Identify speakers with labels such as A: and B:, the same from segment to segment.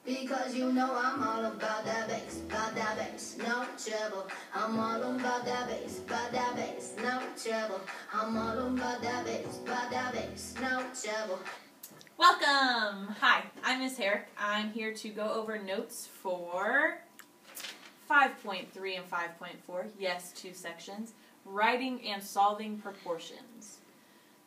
A: Because you know I'm all about that bass, no trouble. I'm all about that bass, no trouble. I'm all about that bass, no trouble.
B: Welcome! Hi, I'm Ms. Herrick. I'm here to go over notes for 5.3 and 5.4. Yes, 2 sections. Writing and solving proportions.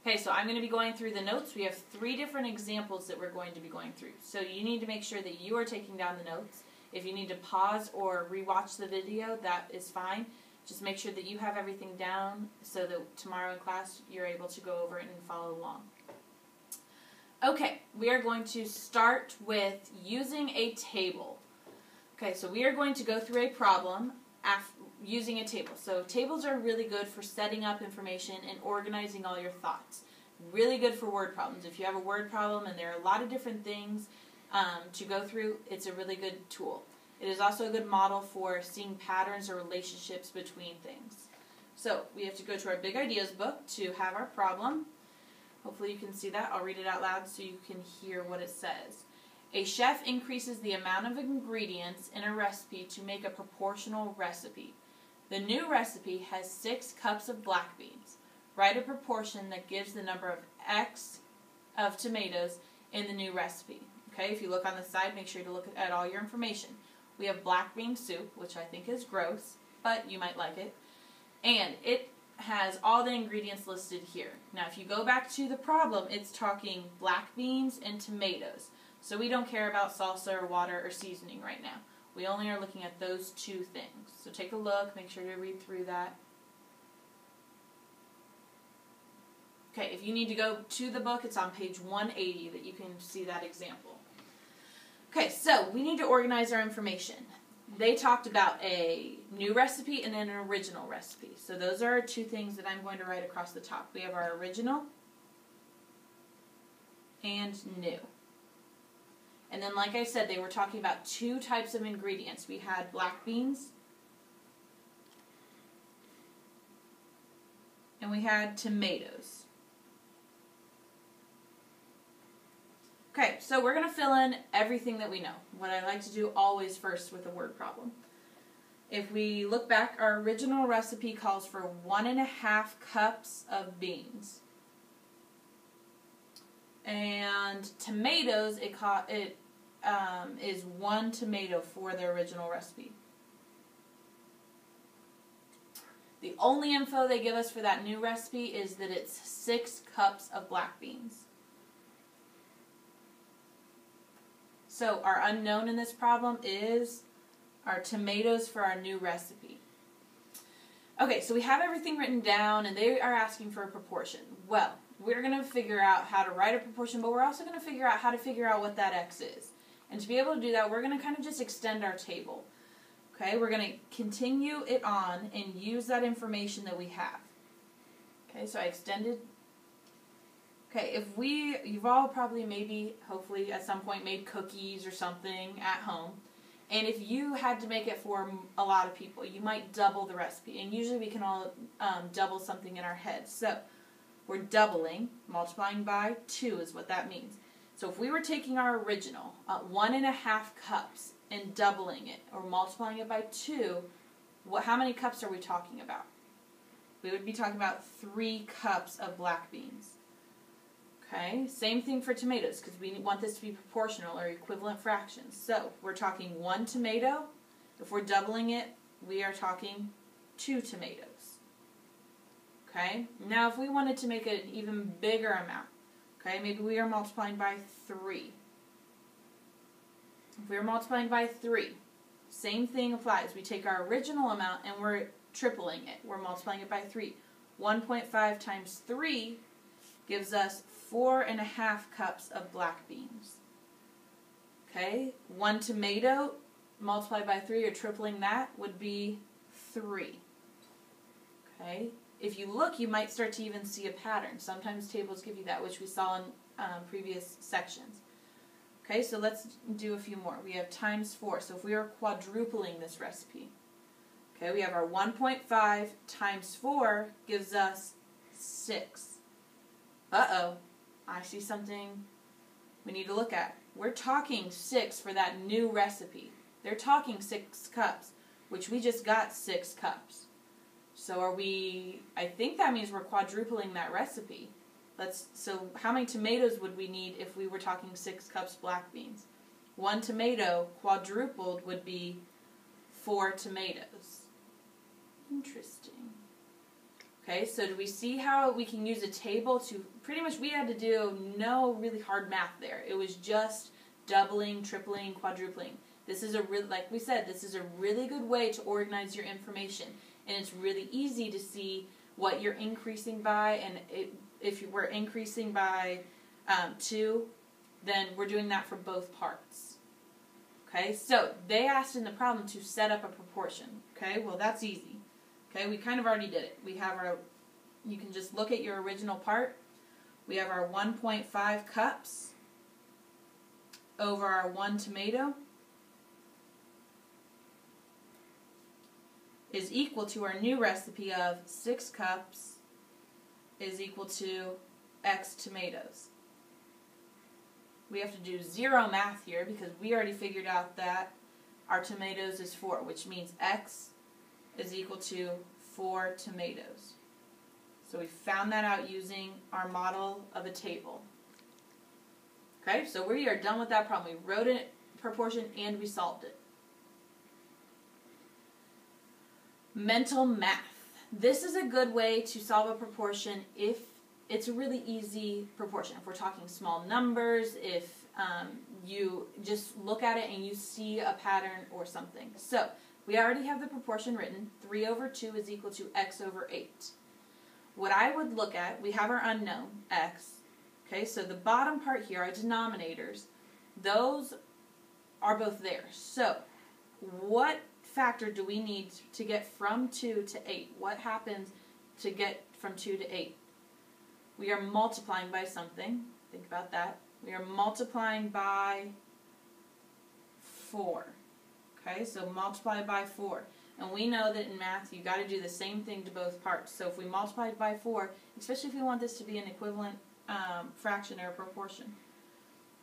B: Okay, so I'm going to be going through the notes. We have 3 different examples that we're going to be going through. So you need to make sure that you are taking down the notes. If you need to pause or rewatch the video, that is fine. Just make sure that you have everything down so that tomorrow in class you're able to go over it and follow along. Okay, we are going to start with using a table. Okay, so we are going to go through a problem using a table. So tables are really good for setting up information and organizing all your thoughts. Really good for word problems. If you have a word problem and there are a lot of different things to go through, it's a really good tool. It is also a good model for seeing patterns or relationships between things. So we have to go to our Big Ideas book to have our problem. Hopefully you can see that. I'll read it out loud so you can hear what it says. A chef increases the amount of ingredients in a recipe to make a proportional recipe. The new recipe has 6 cups of black beans. Write a proportion that gives the number of X of tomatoes in the new recipe. Okay, if you look on the side, make sure to look at all your information. We have black bean soup, which I think is gross, but you might like it. And it has all the ingredients listed here. Now, if you go back to the problem, it's talking black beans and tomatoes. So we don't care about salsa or water or seasoning right now. We only are looking at those 2 things. So take a look, make sure to read through that. Okay, if you need to go to the book, it's on page 180 that you can see that example. Okay, so we need to organize our information. They talked about a new recipe and then an original recipe. So those are 2 things that I'm going to write across the top. We have our original and new. And then, like I said, they were talking about 2 types of ingredients. We had black beans and we had tomatoes. Okay, so we're going to fill in everything that we know. What I like to do always first with a word problem. If we look back, our original recipe calls for 1.5 cups of beans. And tomatoes, is 1 tomato for the original recipe. The only info they give us for that new recipe is that it's 6 cups of black beans. So our unknown in this problem is our tomatoes for our new recipe. Okay, so we have everything written down and they are asking for a proportion. Well, we're going to figure out how to write a proportion, but we're also going to figure out how to figure out what that X is. And to be able to do that, we're going to kind of just extend our table. Okay, we're going to continue it on and use that information that we have. Okay, so I extended. Okay, you've all probably hopefully at some point made cookies or something at home. And if you had to make it for a lot of people, you might double the recipe. And usually we can all double something in our heads. So we're doubling, multiplying by 2 is what that means. So if we were taking our original, 1.5 cups, and doubling it, or multiplying it by 2, how many cups are we talking about? We would be talking about 3 cups of black beans. Okay, same thing for tomatoes, because we want this to be proportional or equivalent fractions. So we're talking 1 tomato. If we're doubling it, we are talking 2 tomatoes. Okay, now if we wanted to make an even bigger amount, okay, maybe we are multiplying by 3. If we are multiplying by 3, same thing applies. We take our original amount and we're tripling it. We're multiplying it by 3. 1.5 times 3 gives us 4.5 cups of black beans. Okay, 1 tomato multiplied by 3, or tripling that, would be 3. Okay, if you look, you might start to even see a pattern. Sometimes tables give you that, which we saw in previous sections. Okay, so let's do a few more. We have times 4. So if we are quadrupling this recipe, okay, we have our 1.5 times 4 gives us 6. Uh-oh, I see something we need to look at. we're talking 6 for that new recipe. They're talking 6 cups, which we just got 6 cups. So I think that means we're quadrupling that recipe. So how many tomatoes would we need if we were talking 6 cups black beans? 1 tomato quadrupled would be 4 tomatoes. Interesting. Okay, so do we see how we can use a table to, pretty much we had to do no really hard math there. It was just doubling, tripling, quadrupling. This is like we said, this is a really good way to organize your information. And it's really easy to see what you're increasing by, and if we're increasing by 2, then we're doing that for both parts. Okay, so they asked in the problem to set up a proportion. Okay, well that's easy. Okay, we kind of already did it. We have you can just look at your original part. We have our 1.5 cups over our 1 tomato is equal to our new recipe of 6 cups is equal to X tomatoes. We have to do 0 math here because we already figured out that our tomatoes is 4, which means X is equal to 4 tomatoes. So we found that out using our model of a table. Okay, so we are done with that problem. We wrote it proportion and we solved it. Mental math. This is a good way to solve a proportion if it's a really easy proportion. If we're talking small numbers, if you just look at it and you see a pattern or something. So we already have the proportion written. 3 over 2 is equal to X over 8. What I would look at, we have our unknown, X. Okay, so the bottom part here, our denominators, those are both there. So what factor do we need to get from 2 to 8? What happens to get from 2 to 8? We are multiplying by something. Think about that. We are multiplying by 4. Okay, so multiply by 4. And we know that in math, you got to do the same thing to both parts. So if we multiply by 4, especially if we want this to be an equivalent fraction or a proportion,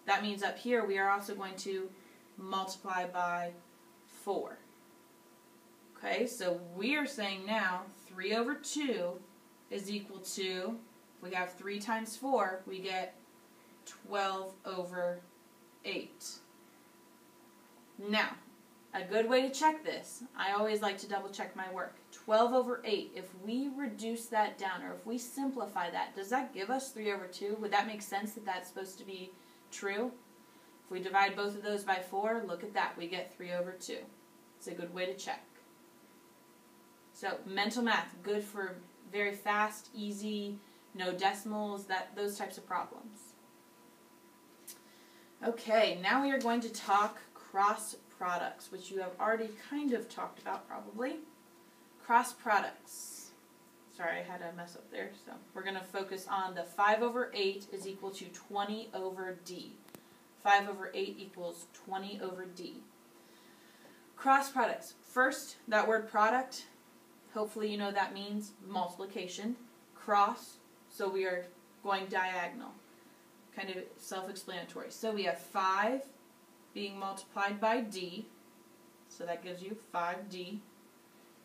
B: that means up here we are also going to multiply by 4. Okay, so we are saying now 3 over 2 is equal to, if we have 3 times 4, we get 12 over 8. Now, a good way to check this, I always like to double check my work. 12 over 8, if we reduce that down, or if we simplify that, does that give us 3 over 2? Would that make sense that that's supposed to be true? If we divide both of those by 4, look at that, we get 3 over 2. It's a good way to check. So, mental math, good for very fast, easy, no decimals, those types of problems. Okay, now we are going to talk cross products, which you have already kind of talked about probably. Cross products. Sorry, I had a mess up there. So we're going to focus on the 5 over 8 is equal to 20 over D. 5 over 8 equals 20 over D. Cross products. First, that word product, hopefully you know that means multiplication. Cross, so we are going diagonal. Kind of self-explanatory. So we have 5 being multiplied by D, so that gives you 5D,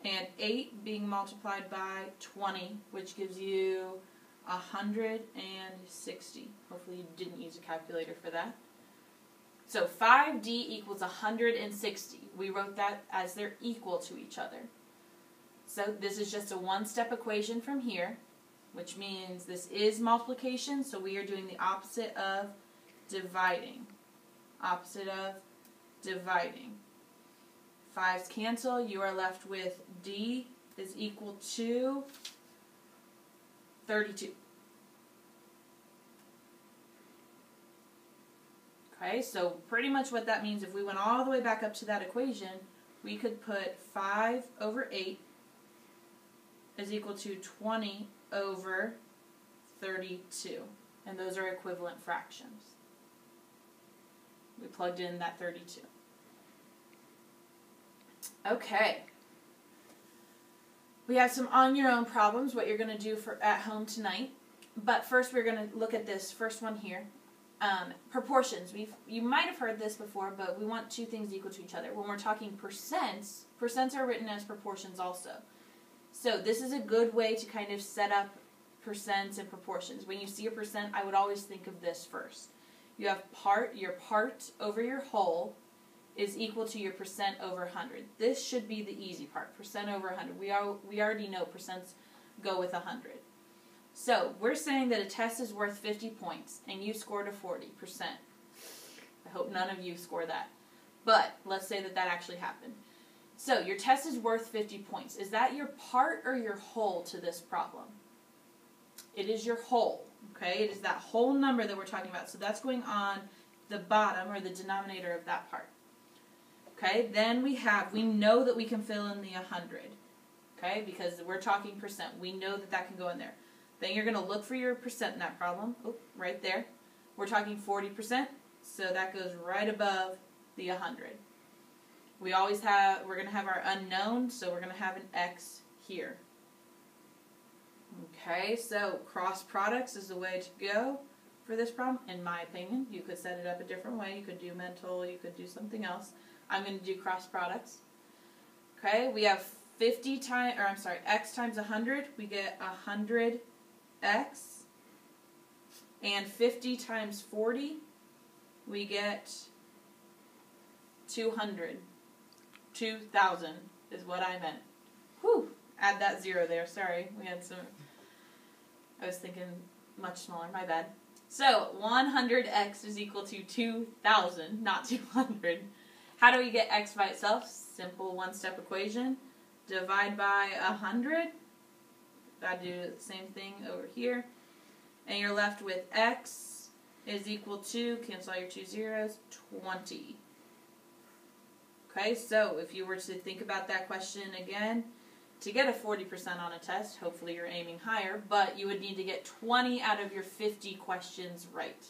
B: and 8 being multiplied by 20, which gives you 160. Hopefully you didn't use a calculator for that. So 5D equals 160. We wrote that as they're equal to each other. So this is just a one-step equation from here, which means this is multiplication, so we are doing the opposite of dividing. Opposite of dividing. 5's cancel. You are left with D is equal to 32. Okay, so pretty much what that means, if we went all the way back up to that equation, we could put 5 over 8 is equal to 20 over 32. And those are equivalent fractions. We plugged in that 32. Okay. We have some on your own problems, what you're going to do at home tonight. But first we're going to look at this first one here. proportions. You might have heard this before, but we want two things equal to each other. When we're talking percents are written as proportions also. So this is a good way to kind of set up percents and proportions. When you see a percent, I would always think of this first. You have your part over your whole is equal to your percent over 100. This should be the easy part, percent over 100. We already know percents go with 100. So we're saying that a test is worth 50 points, and you scored a 40%. I hope none of you score that. But let's say that actually happened. So your test is worth 50 points. Is that your part or your whole to this problem? It is your whole, okay? It is that whole number that we're talking about. So that's going on the bottom or the denominator of that part. Okay, then we know that we can fill in the 100, okay, because we're talking percent. We know that can go in there. Then you're going to look for your percent in that problem. Oh, right there. We're talking 40%, so that goes right above the 100. We're going to have our unknown, so we're going to have an X here. Okay, so cross products is the way to go for this problem, in my opinion. You could set it up a different way. You could do mental, you could do something else. I'm going to do cross products. Okay, we have x times 100, we get 100x. And 50 times 40, we get 200. 2,000 is what I meant. Whew, add that 0 there, sorry. I was thinking much smaller, my bad. So, 100x is equal to 2,000, not 200. How do we get x by itself? Simple one-step equation. Divide by 100. Gotta do the same thing over here. And you're left with x is equal to, cancel all your 2 zeros, 20. Okay, so if you were to think about that question again, to get a 40% on a test, hopefully you're aiming higher, but you would need to get 20 out of your 50 questions right.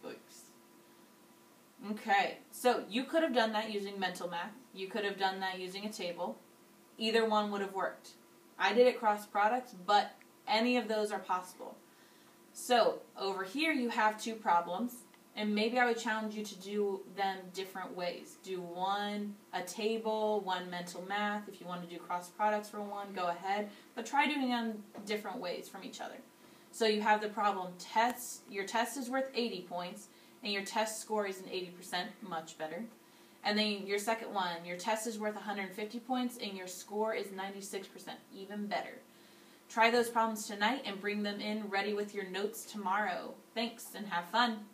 B: Oops. Okay, so you could have done that using mental math. You could have done that using a table. Either one would have worked. I did it cross products, but any of those are possible. So over here you have two problems, and maybe I would challenge you to do them different ways. Do one a table, one mental math. If you want to do cross products for one, go ahead. But try doing them different ways from each other. So you have the problem your test is worth 80 points, and your test score is an 80%, much better. And then your second one, your test is worth 150 points, and your score is 96%, even better. Try those problems tonight and bring them in ready with your notes tomorrow. Thanks, and have fun.